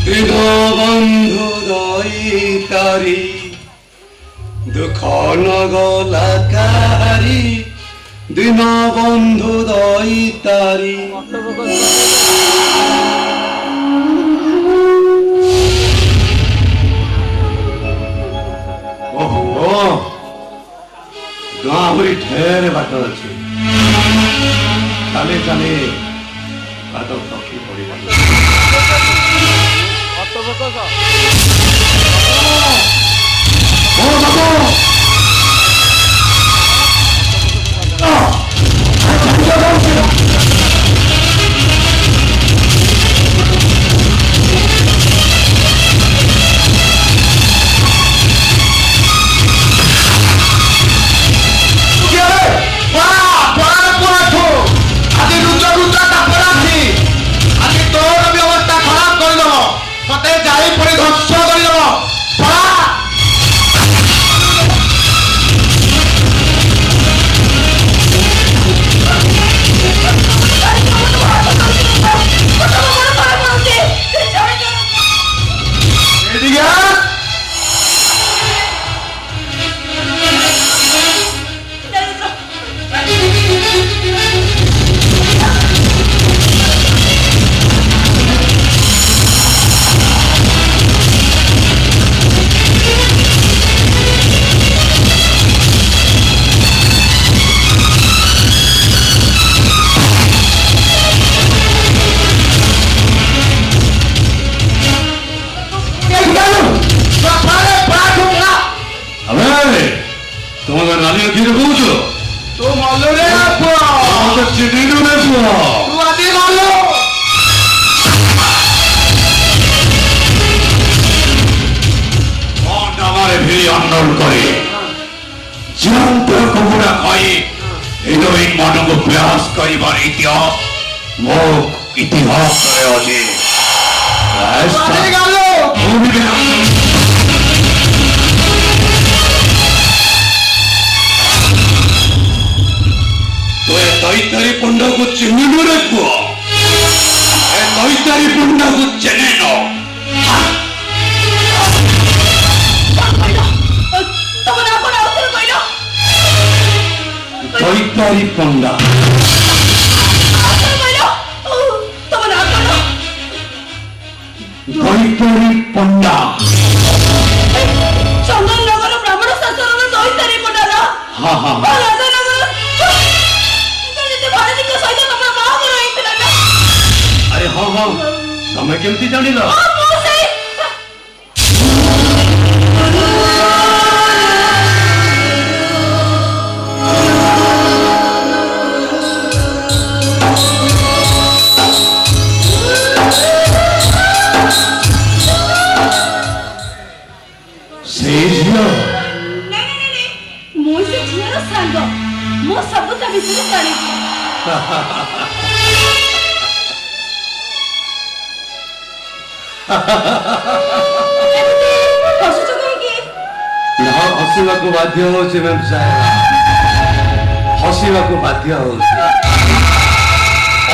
দীনবন্ধু দইতারি দুঃখ নগলাকারি দীনবন্ধু দইতারি। ଓହୋ ଗାଁ ଆହୁରି ଢେର ବାଟ ଅଛି। ଚାଲେ ଚାଲେ ପାଦ ଥକି ପଡ଼ିବ। আন্দোলন করে জীবন্ত কবুরা খাই এই মানব ব্যাস করিবার ইতিহাস মুখ ইতিহাস করে আছে। तो दईतारी पंडा को चिन्ह रे पुआ दईतारी पंडा को चिन्ह नो दईतारी पंडा दईतारी पंडा चंदननगर ब्राह्मण शासन दईतारी पंडा हाँ हाँ अरे हाँ हाँ तमें केमती जानी लो हसवा को बाध्य होची मैम साहेब हसवा को बाध्य होची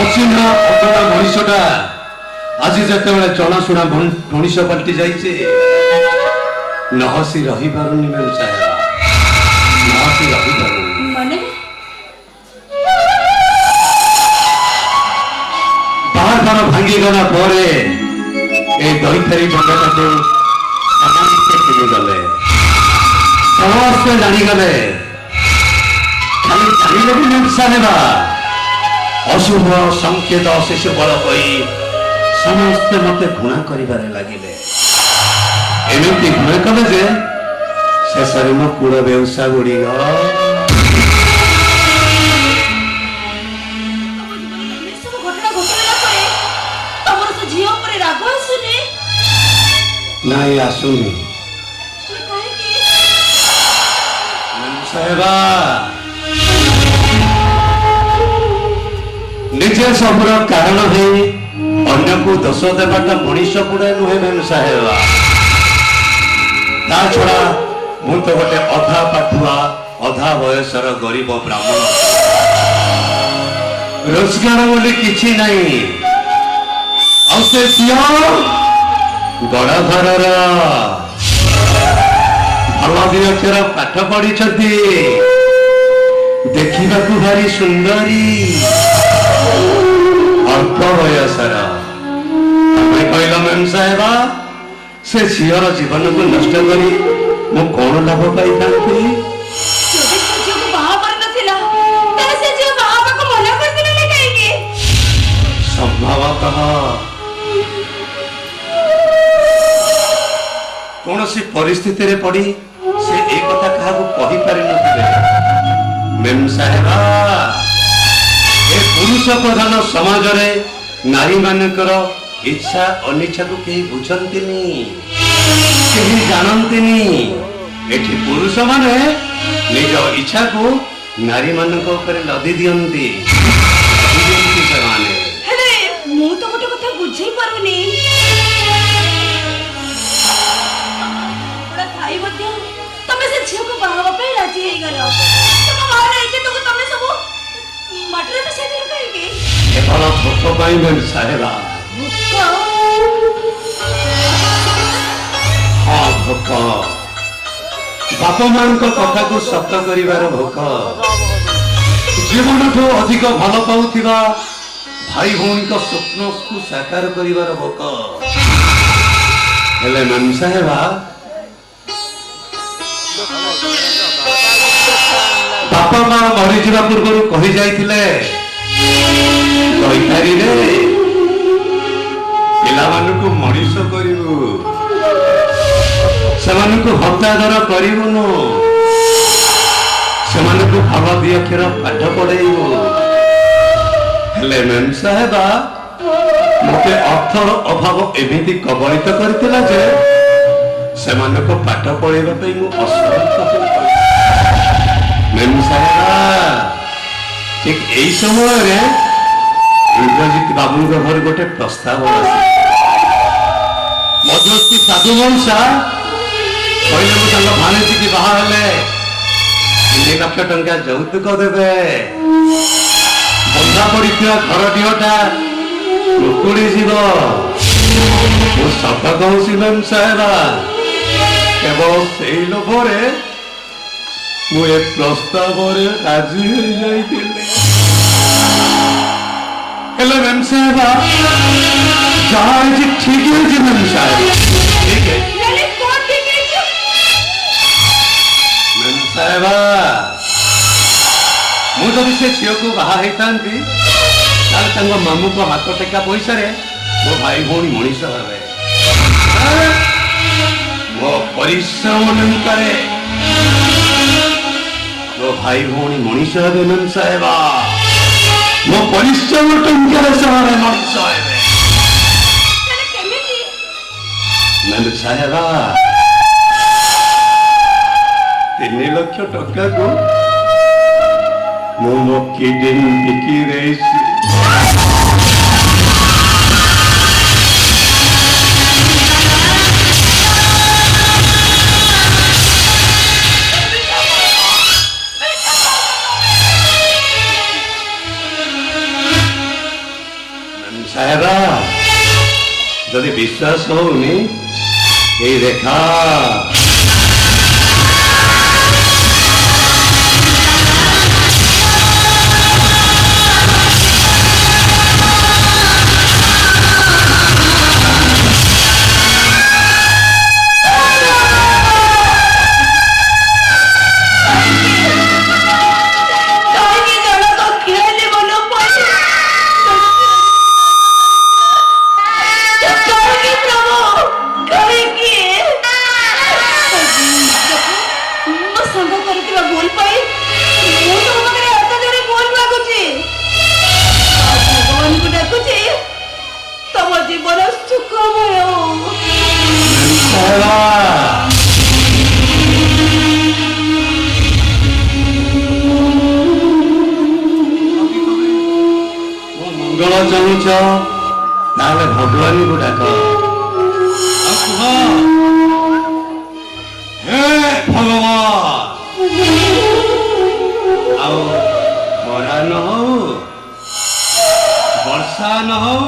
अचिन्हा अजଣା मनीषटा आज जते बेले चणाशुणा मनीष पलटि जाइछे न हसी रही पारुनी मैम साहेब न हसी रही पारुनी माने बाहर बार भांगी गला परे ए दईतारी पंडाटा को समानते किनि गले समस्त जानी गले खाली जानिले भी हिंसा नेबा अशुभ संकेत शिशु बल कही समस्त मते घृणा करिबारे लागिले एमिति घृणा कले जे शेषरे मो कूल व्यवसाय गुड़ी नहीं आसुनी साहेबा निजे सबुर कारण है अन्य को दोष देवाटा मनीष गुड़े नुहे मैम साहेबा ता छड़ा मु तो गोटे अधा पाठुआ अधा बयसर गरीब ब्राह्मण रोजगार बोली किछि नहीं ଗଡ଼ଧରର ଭଲ ଦି ଅକ୍ଷର ପାଠ ପଢିଛନ୍ତି, ଦେଖିବାକୁ ଭାରି ସୁନ୍ଦରୀ, ଅଳ୍ପ ବୟସର। ତମେ କହିଲ ମ୍ୟାମ୍ ସାହେବ, ସେ ଝିଅର ଜୀବନକୁ ନଷ୍ଟ କରି ମୁଁ କଣ ଲାଭ ପାଇଥାନ୍ତି? ଯଦି ସେ ଝିଅକୁ ବାହା କରିନଥିଲା ତାହେଲେ ସେ ଝିଅ ବାହା ହେବାକୁ ମନା କରିଥିଲା ନା କାହିଁକି? ସମ୍ଭବତଃ କୌଣସି ପରିସ୍ଥିତିରେ ପଡି ସେ ଏ କଥା କାହାକୁ କହିପାରିନଥିଲେ। ମେମ୍ ସାହେବ, ଏ ପୁରୁଷ ପ୍ରଧାନ ସମାଜରେ ନାରୀ ମାନଙ୍କର ଇଚ୍ଛା ଅନିଚ୍ଛାକୁ କେହି ବୁଝନ୍ତିନି, କେହି ଜାଣନ୍ତିନି। ଏଠି ପୁରୁଷ ମାନେ ନିଜ ଇଚ୍ଛାକୁ ନାରୀ ମାନଙ୍କ ଉପରେ ଲଦି ଦିଅନ୍ତି ସେମାନେ। ହେଲେ ମୁଁ ତ ଗୋଟେ କଥା ବୁଝେଇ ପାରୁନି, ଥାଇ ମଧ୍ୟ ତମେ ସେ ଝିଅକୁ ବାହା ହେବା ପାଇଁ ରାଜି ହେଇଗଲ। ତମ ମନରେ ଇଜ୍ଜତକୁ ତମେ ସବୁ ମାଟିରେ ମିଶାଇ ଦେଲ କାହିଁକି? କେବଳ ଭୋକ ପାଇଁ ମେମ୍ ସାହେବ। ହଁ, ଭୋକ। ବାପ ମାଙ୍କ କଥାକୁ ସତ କରିବାର ଭୋକ, ଜୀବନଠୁ ଅଧିକ ଭଲ ପାଉଥିବା ଭାଇ ଭଉଣୀଙ୍କ ସ୍ୱପ୍ନକୁ ସାକାର କରିବାର ଭୋକ। ହେଲେ ମେମ୍ ସାହେବ, ବାପା ମା ମରିଯିବା ପୂର୍ବରୁ କହି ଯାଇଥିଲେ, ଦୈତାରୀରେ ପିଲାମାନଙ୍କୁ ମଣିଷ କରିବୁ, ସେମାନଙ୍କୁ ହତ୍ୟାଧର କରିବୁନୁ, ସେମାନଙ୍କୁ ଭଲ ଦି ଅକ୍ଷର ପାଠ ପଢେଇବୁ। ହେଲେ ମ୍ୟାମ୍ ସାହେବ, ମୋତେ ଅର୍ଥର ଅଭାବ ଏମିତି କବଳିତ କରିଥିଲା ଯେ ସେମାନଙ୍କୁ ପାଠ ପଢେଇବା ପାଇଁ ମୁଁ ଅସମର୍ଥ ହୋଇପଡ଼ିଲି। ମ୍ୟାମ୍ ସାହେବ, ଠିକ ଏଇ ସମୟରେ ଇନ୍ଦ୍ରଜିତ ବାବୁଙ୍କ ଘରେ ଗୋଟେ ପ୍ରସ୍ତାବ ଆସିଲା। ମଧ୍ୟସ୍ଥି ସାଧୁ ବଂଶା କହିଲେ ମୁଁ ତାଙ୍କ ଭାଣିଜୀକି ବାହା ହେଲେ 3 ଲକ୍ଷ ଟଙ୍କା ଯୌତୁକ ଦେବେ, ବନ୍ଧା ପଡିଥିବା ଘରଟିଟା ଉକୁଡି ଯିବ। ମୁଁ ସତ କହୁଛି ମ୍ୟାମ୍ ସାହେବ, କେବଳ ସେଇ ଲୋଭରେ ମୁଁ ଏ ପ୍ରସ୍ତାବରେ ରାଜି ହେଇଯାଇଥିଲି। ହେଲେ ମ୍ୟାମ୍ ସାହେବ, ଯାହା ହେଇଛି ଠିକ ହେଇଛି ମ୍ୟାମ୍ ସାହେବ, ଠିକ ଅଛି। ମ୍ୟାମ୍ ସାହେବ, ମୁଁ ଯଦି ସେ ଝିଅକୁ ବାହା ହେଇଥାନ୍ତି ତାହେଲେ ତାଙ୍କ ମାମୁଙ୍କ ହାତ ଟେକା ପଇସାରେ ମୋ ଭାଇ ଭଉଣୀ ମଣିଷ ହେବେ। ମୋ ପରିଶ୍ରମ ନିମନ୍ତରେ ମୋ ଭାଇ ଭଉଣୀ ମଣିଷ ହେବେ ମ୍ୟାମ୍ ସାହେବ। ମୋ ପରିଶ୍ରମ ଟଙ୍କାରେ ସେମାନେ ମଣିଷ ହେବେ। ମ୍ୟାମ୍ ସାହେବ, 3 ଲକ୍ଷ ଟଙ୍କାକୁ ମୁଁ ମୋ କିଡନୀ ବିକି ଦେଇଛି। ସାହେବ, ଯଦି ବିଶ୍ୱାସ ହଉନି ଏଇ ରେଖା, ମଙ୍ଗଳ ଚାହୁଁଛ ତାହେଲେ ଭଗବାନଙ୍କୁ ଡାକ। ଆଉ କୁହ, ହେ ଭଗବାନ, ଆଉ ଖରା ନ ହଉ, ବର୍ଷା ନ ହଉ,